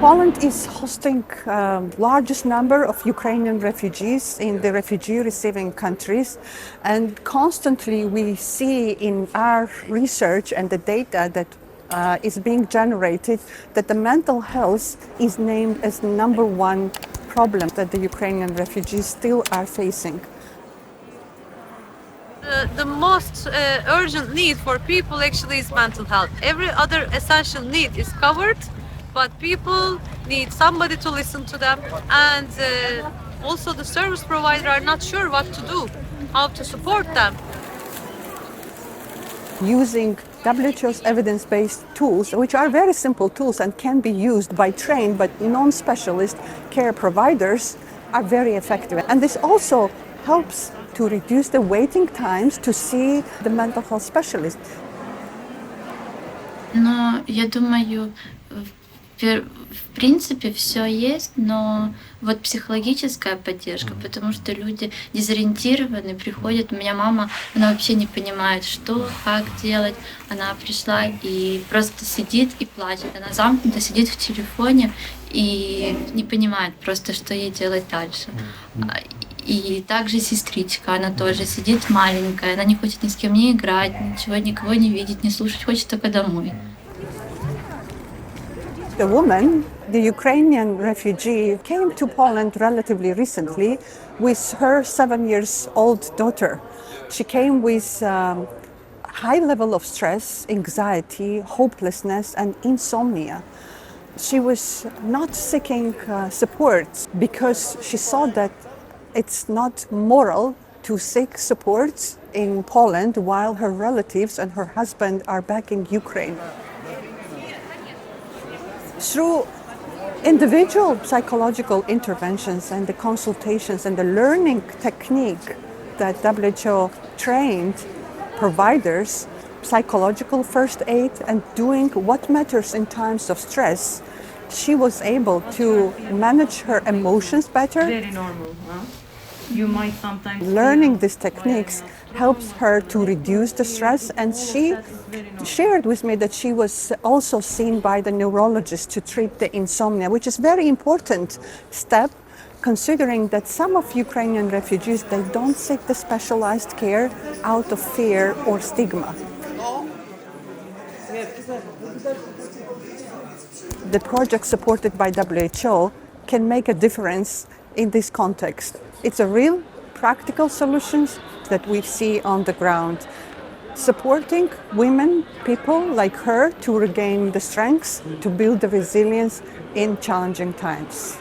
Poland is hosting largest number of Ukrainian refugees in the refugee-receiving countries, and constantly we see in our research and the data that is being generated that the mental health is named as number one problem that the Ukrainian refugees still are facing. The most urgent need for people actually is mental health. Every other essential need is covered, but people need somebody to listen to them, and also the service provider are not sure what to do, how to support them. Using WHO's evidence-based tools, which are very simple tools and can be used by trained but non-specialist care providers, are very effective. And this also helps to reduce the waiting times to see the mental health specialist. Но я думаю, в принципе, все есть, но вот психологическая поддержка, потому что люди дезориентированы, приходят. У меня мама, она вообще не понимает, что, как делать. Она пришла и просто сидит и плачет. Она замкнута, сидит в телефоне и не понимает просто, что ей делать дальше. И также сестричка, она тоже сидит маленькая, она не хочет ни с кем не играть, ничего, никого не видеть, не слушать, хочет только домой. The woman, the Ukrainian refugee, came to Poland relatively recently with her 7-year-old daughter. She came with high level of stress, anxiety, hopelessness, and insomnia. She was not seeking support because she saw that it's not moral to seek support in Poland while her relatives and her husband are back in Ukraine. Through individual psychological interventions and the consultations and the learning technique that WHO trained providers, psychological first aid and doing what matters in times of stress, she was able to manage her emotions better. Very normal, huh? You might sometimes Learning these techniques helps her to reduce the stress, and she shared with me that she was also seen by the neurologist to treat the insomnia, which is very important step considering that some of Ukrainian refugees, they don't seek the specialized care out of fear or stigma. The project supported by WHO can make a difference in this context. It's a real practical solutions that we see on the ground, supporting women, people like her to regain the strengths, to build the resilience in challenging times.